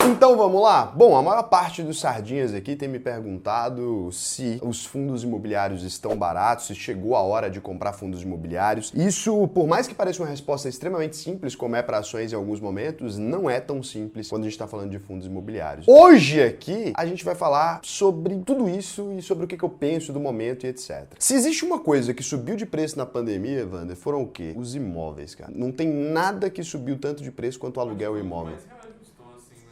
Então vamos lá? Bom, a maior parte dos sardinhas aqui tem me perguntado se os fundos imobiliários estão baratos, se chegou a hora de comprar fundos imobiliários. Isso, por mais que pareça uma resposta extremamente simples, como é para ações em alguns momentos, não é tão simples quando a gente está falando de fundos imobiliários. Hoje aqui a gente vai falar sobre tudo isso e sobre o que eu penso do momento e etc. Se existe uma coisa que subiu de preço na pandemia, Wander, foram o quê? Os imóveis, cara. Não tem nada que subiu tanto de preço quanto o aluguel imóvel.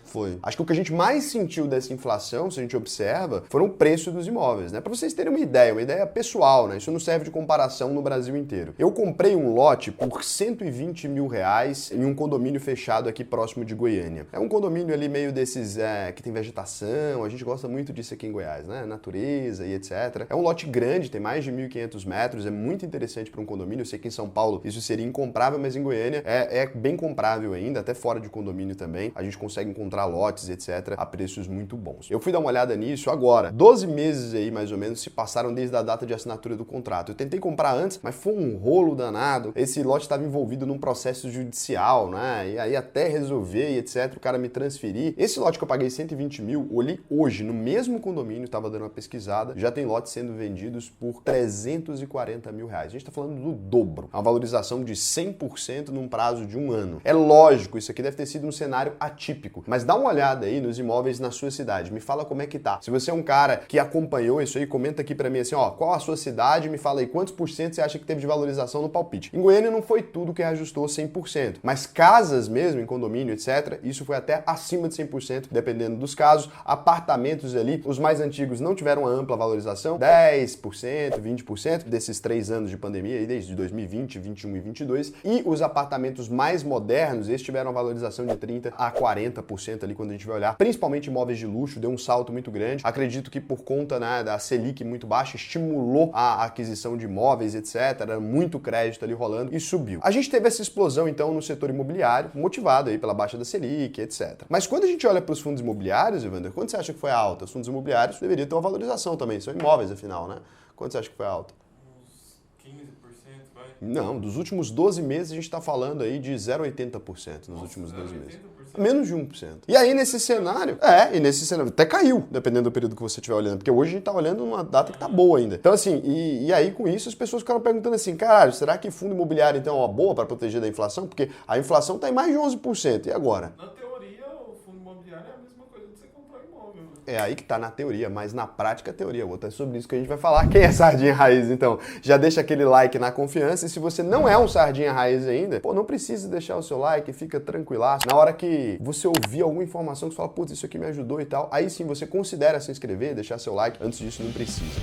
Foi. Acho que o que a gente mais sentiu dessa inflação, se a gente observa, foram o preço dos imóveis, né? Para vocês terem uma ideia pessoal, né? Isso não serve de comparação no Brasil inteiro. Eu comprei um lote por 120 mil reais em um condomínio fechado aqui próximo de Goiânia. É um condomínio ali meio desses que tem vegetação, a gente gosta muito disso aqui em Goiás, né? Natureza e etc. É um lote grande, tem mais de 1.500 metros, é muito interessante para um condomínio. Eu sei que em São Paulo isso seria incomprável, mas em Goiânia é bem comprável ainda, até fora de condomínio também. A gente consegue encontrar lotes, etc., a preços muito bons. Eu fui dar uma olhada nisso agora. 12 meses aí, mais ou menos, se passaram desde a data de assinatura do contrato. Eu tentei comprar antes, mas foi um rolo danado. Esse lote estava envolvido num processo judicial, né? E aí até resolver e etc., o cara me transferir. Esse lote que eu paguei 120 mil, olhei hoje, no mesmo condomínio, estava dando uma pesquisada, já tem lotes sendo vendidos por 340 mil reais. A gente está falando do dobro. Uma valorização de 100% num prazo de um ano. É lógico, isso aqui deve ter sido um cenário atípico, mas dá uma olhada aí nos imóveis na sua cidade, me fala como é que tá. Se você é um cara que acompanhou isso aí, comenta aqui pra mim assim, ó, qual a sua cidade, me fala aí quantos por cento você acha que teve de valorização no palpite. Em Goiânia não foi tudo que reajustou 100%, mas casas mesmo, em condomínio, etc., isso foi até acima de 100%, dependendo dos casos. Apartamentos ali, os mais antigos não tiveram uma ampla valorização, 10%, 20% desses 3 anos de pandemia aí, desde 2020, 21 e 22, e os apartamentos mais modernos, esses tiveram uma valorização de 30% a 40% ali quando a gente vai olhar, principalmente imóveis de luxo, deu um salto muito grande. Acredito que por conta, né, da Selic muito baixa, estimulou a aquisição de imóveis, etc. Era muito crédito ali rolando e subiu. A gente teve essa explosão, então, no setor imobiliário, motivado aí pela baixa da Selic, etc. Mas quando a gente olha para os fundos imobiliários, Evander, quanto você acha que foi a alta? Os fundos imobiliários deveriam ter uma valorização também, são imóveis, afinal, né? Quanto você acha que foi a alta? Uns 15%, vai? Não, dos últimos 12 meses a gente está falando aí de 0,80% nos últimos 12 meses. Menos de 1%. E aí, nesse cenário, até caiu, dependendo do período que você estiver olhando, porque hoje a gente tá olhando uma data que tá boa ainda. Então, assim, e aí com isso as pessoas ficaram perguntando assim, caralho, será que fundo imobiliário então é uma boa para proteger da inflação? Porque a inflação tá em mais de 11%, e agora? Na teoria, o fundo imobiliário é a mesma coisa que você comprar imóvel. Né? É aí que tá na teoria, mas na prática a teoria outra. É sobre isso que a gente vai falar. Quem é sardinha raiz, então? Já deixa aquele like na confiança, e se você não é um sardinha raiz ainda, pô, não precisa deixar o seu like, fica tranquilaço. Na hora que você ouvir alguma informação que você fala, putz, isso aqui me ajudou e tal, aí sim você considera se inscrever, deixar seu like. Antes disso não precisa.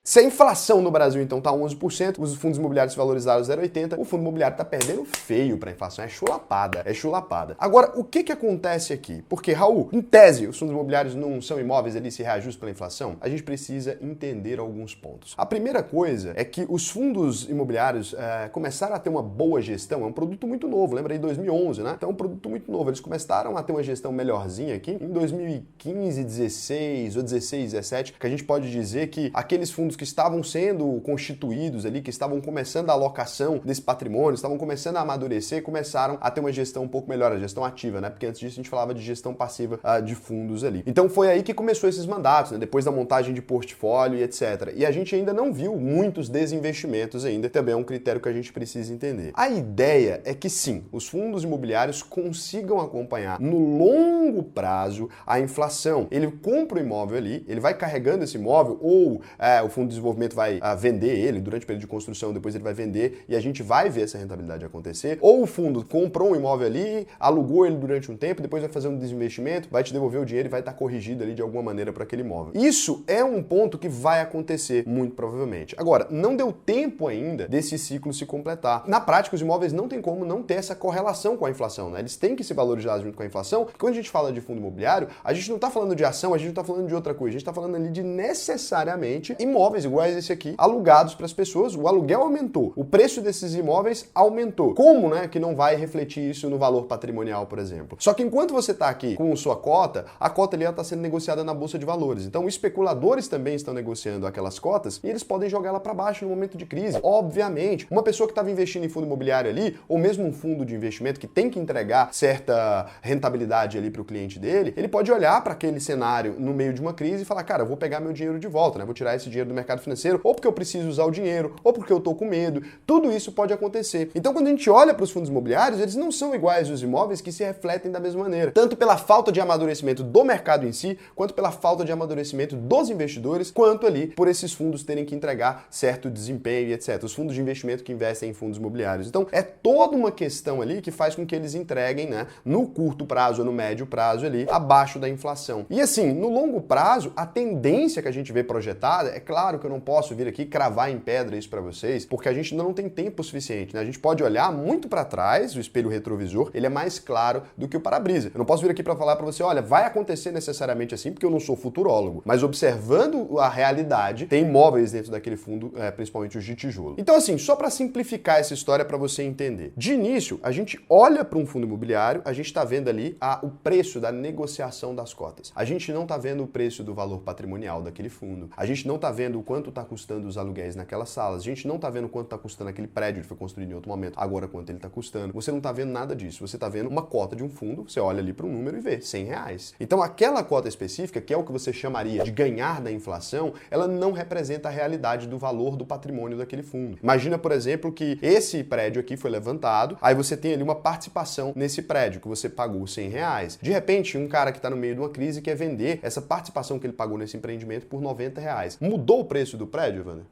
Se a inflação no Brasil, então, tá 11%, os fundos imobiliários se valorizaram 0,80%, o fundo imobiliário tá perdendo feio para a inflação, é chulapada, é chulapada. Agora, o que acontece aqui? Porque, Raul, em tese, os fundos imobiliários não são imóveis, eles se reajustam pela inflação? A gente precisa entender alguns pontos. A primeira coisa é que os fundos imobiliários começaram a ter uma boa gestão, é um produto muito novo, lembra aí 2011, né? Então é um produto muito novo, eles começaram a ter uma gestão melhorzinha aqui em 2015, 16 ou 16, 17, que a gente pode dizer que aqueles fundos que estavam sendo constituídos ali, que estavam começando a alocação desse patrimônio, estavam começando a amadurecer, começaram a ter uma gestão um pouco melhor, a gestão ativa, né? Porque antes disso a gente falava de gestão passiva de fundos ali. Então foi aí que começou esses mandatos, né? Depois da montagem de portfólio e etc. E a gente ainda não viu muitos desinvestimentos ainda, também é um critério que a gente precisa entender. A ideia é que sim, os fundos imobiliários consigam acompanhar no longo prazo a inflação. Ele compra o imóvel ali, ele vai carregando esse imóvel, ou o fundo de desenvolvimento vai vender ele durante o período de construção, depois ele vai vender e a gente vai ver essa rentabilidade acontecer, ou o fundo comprou um imóvel ali, alugou ele durante um tempo, depois vai fazer um desinvestimento, vai te devolver o dinheiro e vai estar corrigido ali de alguma maneira para aquele imóvel. Isso é um ponto que vai acontecer muito provavelmente. Agora, não deu tempo ainda desse ciclo se completar. Na prática, os imóveis não tem como não ter essa correlação com a inflação, né? Eles têm que se valorizar junto com a inflação, porque quando a gente fala de fundo imobiliário, a gente não está falando de ação, a gente não está falando de outra coisa, a gente está falando ali de necessariamente imóveis imóveis iguais a esse aqui, alugados para as pessoas, o aluguel aumentou, o preço desses imóveis aumentou. Como, né, que não vai refletir isso no valor patrimonial, por exemplo? Só que enquanto você está aqui com sua cota, a cota ali está sendo negociada na Bolsa de Valores. Então, especuladores também estão negociando aquelas cotas e eles podem jogar ela para baixo no momento de crise. Obviamente, uma pessoa que estava investindo em fundo imobiliário ali, ou mesmo um fundo de investimento que tem que entregar certa rentabilidade ali para o cliente dele, ele pode olhar para aquele cenário no meio de uma crise e falar, cara, eu vou pegar meu dinheiro de volta, né? Vou tirar esse dinheiro do mercado financeiro, ou porque eu preciso usar o dinheiro, ou porque eu tô com medo. Tudo isso pode acontecer. Então, quando a gente olha para os fundos imobiliários, eles não são iguais aos imóveis que se refletem da mesma maneira. Tanto pela falta de amadurecimento do mercado em si, quanto pela falta de amadurecimento dos investidores, quanto ali por esses fundos terem que entregar certo desempenho e etc. Os fundos de investimento que investem em fundos imobiliários. Então, é toda uma questão ali que faz com que eles entreguem, né, no curto prazo ou no médio prazo ali, abaixo da inflação. E assim, no longo prazo, a tendência que a gente vê projetada, é claro que eu não posso vir aqui cravar em pedra isso para vocês, porque a gente ainda não tem tempo suficiente, né? A gente pode olhar muito para trás, o espelho retrovisor, ele é mais claro do que o para-brisa. Eu não posso vir aqui para falar para você, olha, vai acontecer necessariamente assim, porque eu não sou futurólogo, mas observando a realidade, tem imóveis dentro daquele fundo, principalmente os de tijolo. Então assim, só para simplificar essa história para você entender. De início, a gente olha para um fundo imobiliário, a gente está vendo ali o preço da negociação das cotas. A gente não está vendo o preço do valor patrimonial daquele fundo. A gente não está vendo o quanto está custando os aluguéis naquelas salas. A gente não está vendo quanto está custando aquele prédio que foi construído em outro momento. Agora, quanto ele está custando. Você não está vendo nada disso. Você está vendo uma cota de um fundo, você olha ali para um número e vê R$100. Então, aquela cota específica, que é o que você chamaria de ganhar da inflação, ela não representa a realidade do valor do patrimônio daquele fundo. Imagina, por exemplo, que esse prédio aqui foi levantado, aí você tem ali uma participação nesse prédio que você pagou R$100. De repente, um cara que está no meio de uma crise quer vender essa participação que ele pagou nesse empreendimento por R$90. Mudou o preço do prédio, Wander?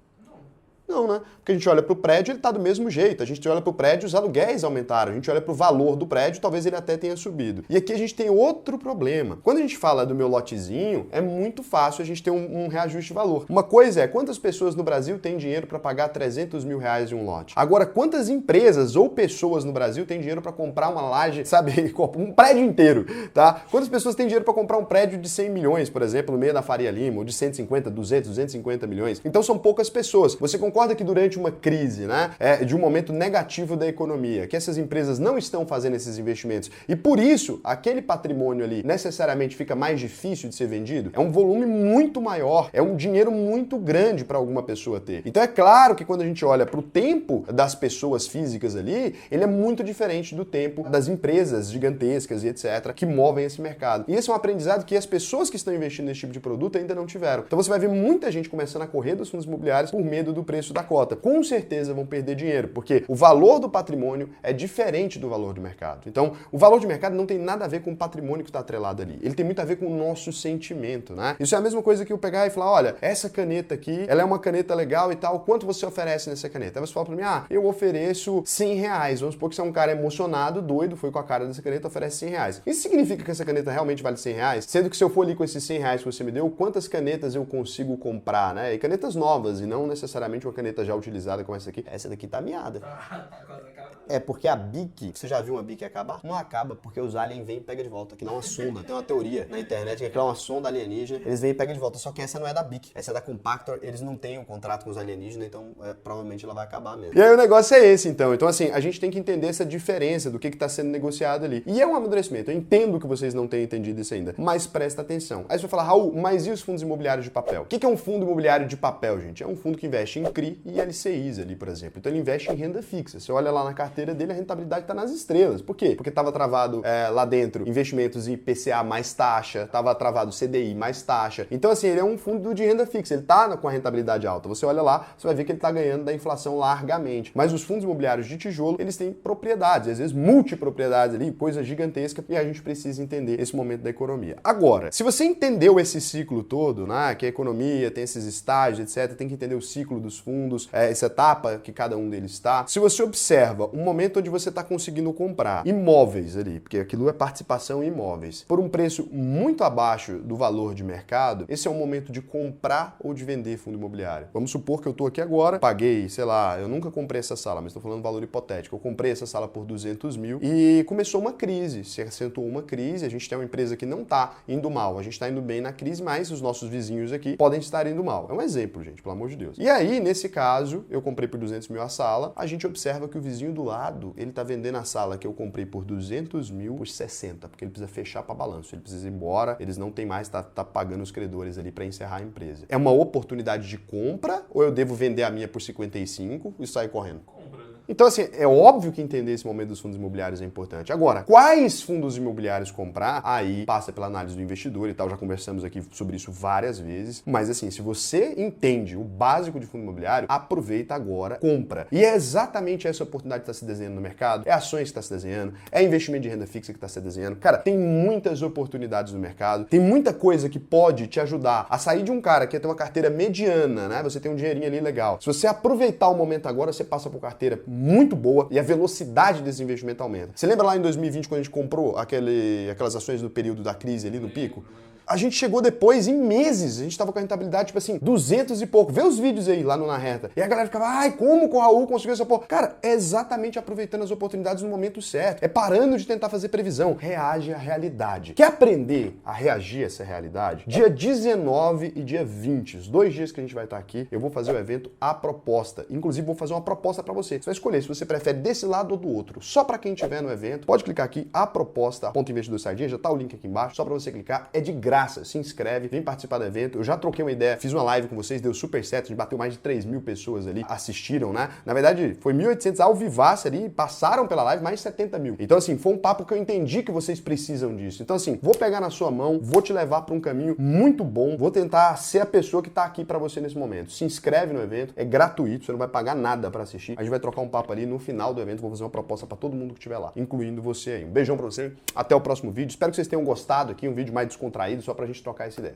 Não, né? Porque a gente olha para o prédio, ele está do mesmo jeito. A gente olha para o prédio, os aluguéis aumentaram. A gente olha para o valor do prédio, talvez ele até tenha subido. E aqui a gente tem outro problema. Quando a gente fala do meu lotezinho, é muito fácil a gente ter um reajuste de valor. Uma coisa é, quantas pessoas no Brasil têm dinheiro para pagar R$300 mil de um lote? Agora, quantas empresas ou pessoas no Brasil têm dinheiro para comprar uma laje, sabe, um prédio inteiro, tá? Quantas pessoas têm dinheiro para comprar um prédio de 100 milhões, por exemplo, no meio da Faria Lima, ou de 150, 200, 250 milhões? Então são poucas pessoas. Você concorda que durante uma crise, né, de um momento negativo da economia, que essas empresas não estão fazendo esses investimentos e por isso aquele patrimônio ali necessariamente fica mais difícil de ser vendido? É um volume muito maior, é um dinheiro muito grande para alguma pessoa ter. Então é claro que quando a gente olha para o tempo das pessoas físicas ali, ele é muito diferente do tempo das empresas gigantescas e etc. que movem esse mercado. E esse é um aprendizado que as pessoas que estão investindo nesse tipo de produto ainda não tiveram. Então você vai ver muita gente começando a correr dos fundos imobiliários por medo do preço da cota. Com certeza vão perder dinheiro, porque o valor do patrimônio é diferente do valor do mercado. Então, o valor de mercado não tem nada a ver com o patrimônio que está atrelado ali. Ele tem muito a ver com o nosso sentimento, né? Isso é a mesma coisa que eu pegar e falar, olha, essa caneta aqui, ela é uma caneta legal e tal, quanto você oferece nessa caneta? Aí você fala pra mim, eu ofereço R$100. Vamos supor que você é um cara emocionado, doido, foi com a cara dessa caneta, oferece R$100. Isso significa que essa caneta realmente vale R$100? Sendo que se eu for ali com esses R$100 que você me deu, quantas canetas eu consigo comprar, né? E canetas novas, e não necessariamente uma caneta já utilizada como essa aqui. Essa daqui tá miada. É porque a Bic, você já viu uma Bic acabar? Não acaba, porque os aliens vêm e pegam de volta. Aquilo é uma sonda. Tem uma teoria na internet que aquilo é uma sonda alienígena. Eles vêm e pegam de volta. Só que essa não é da Bic. Essa é da Compactor. Eles não têm um contrato com os alienígenas, então provavelmente ela vai acabar mesmo. E aí o negócio é esse, então. Então, assim, a gente tem que entender essa diferença do que está sendo negociado ali. E é um amadurecimento. Eu entendo que vocês não tenham entendido isso ainda, mas presta atenção. Aí você vai falar, Raul, mas e os fundos imobiliários de papel? O que é um fundo imobiliário de papel, gente? É um fundo que investe em CRI e LCIs ali, por exemplo. Então ele investe em renda fixa. Você olha lá na carteira dele, a rentabilidade está nas estrelas. Por quê? Porque estava travado lá dentro investimentos em IPCA mais taxa, estava travado CDI mais taxa. Então, assim, ele é um fundo de renda fixa. Ele está com a rentabilidade alta. Você olha lá, você vai ver que ele está ganhando da inflação largamente. Mas os fundos imobiliários de tijolo, eles têm propriedades, às vezes multipropriedades ali, coisa gigantesca, e a gente precisa entender esse momento da economia. Agora, se você entendeu esse ciclo todo, né, que a economia tem esses estágios, etc., tem que entender o ciclo dos fundos, essa etapa que cada um deles está. Se você observa um momento onde você está conseguindo comprar imóveis ali, porque aquilo é participação em imóveis, por um preço muito abaixo do valor de mercado, esse é o momento de comprar ou de vender fundo imobiliário. Vamos supor que eu estou aqui agora, paguei, sei lá, eu nunca comprei essa sala, mas estou falando um valor hipotético. Eu comprei essa sala por 200 mil e começou uma crise, se acentuou uma crise, a gente tem uma empresa que não está indo mal, a gente está indo bem na crise, mas os nossos vizinhos aqui podem estar indo mal. É um exemplo, gente, pelo amor de Deus. E aí, nesse caso, eu comprei por 200 mil a sala, a gente observa que o vizinho do lado, ele tá vendendo a sala que eu comprei por 200 mil por 60, porque ele precisa fechar para balanço, ele precisa ir embora, eles não tem mais, tá pagando os credores ali para encerrar a empresa. É uma oportunidade de compra ou eu devo vender a minha por 55 e sair correndo? Compra, né? Então, assim, é óbvio que entender esse momento dos fundos imobiliários é importante. Agora, quais fundos imobiliários comprar? Aí passa pela análise do investidor e tal, já conversamos aqui sobre isso várias vezes. Mas, assim, se você entende o básico de fundo imobiliário, aproveita agora, compra. E é exatamente essa oportunidade que está se desenhando no mercado. É ações que está se desenhando, é investimento de renda fixa que está se desenhando. Cara, tem muitas oportunidades no mercado, tem muita coisa que pode te ajudar a sair de um cara que tem uma carteira mediana, né? Você tem um dinheirinho ali legal. Se você aproveitar o momento agora, você passa por carteira muito boa e a velocidade desse investimento aumenta. Você lembra lá em 2020 quando a gente comprou aquelas ações no período da crise ali, no pico? A gente chegou depois, em meses, a gente tava com a rentabilidade, tipo assim, 200 e pouco. Vê os vídeos aí, lá no Na Reta. E a galera ficava, ai, como que o Raul conseguiu essa porra? Cara, é exatamente aproveitando as oportunidades no momento certo. É parando de tentar fazer previsão. Reage à realidade. Quer aprender a reagir a essa realidade? Dia 19 e dia 20, os 2 dias que a gente vai estar aqui, eu vou fazer o evento A Proposta. Inclusive, vou fazer uma proposta pra você. Você vai escolher se você prefere desse lado ou do outro. Só pra quem estiver no evento, pode clicar aqui, A Proposta, .investidor Sardinha, já tá o link aqui embaixo, só pra você clicar. É de graça. Se inscreve, vem participar do evento. Eu já troquei uma ideia, fiz uma live com vocês, deu super certo, a gente bateu mais de 3 mil pessoas ali, assistiram, né? Na verdade, foi 1.800 ao vivace ali, passaram pela live mais de 70 mil. Então, assim, foi um papo que eu entendi que vocês precisam disso. Então, assim, vou pegar na sua mão, vou te levar para um caminho muito bom, vou tentar ser a pessoa que tá aqui para você nesse momento. Se inscreve no evento, é gratuito, você não vai pagar nada para assistir. A gente vai trocar um papo ali no final do evento, vou fazer uma proposta para todo mundo que estiver lá, incluindo você aí. Um beijão para você, até o próximo vídeo. Espero que vocês tenham gostado aqui, um vídeo mais descontraído, só pra gente trocar essa ideia.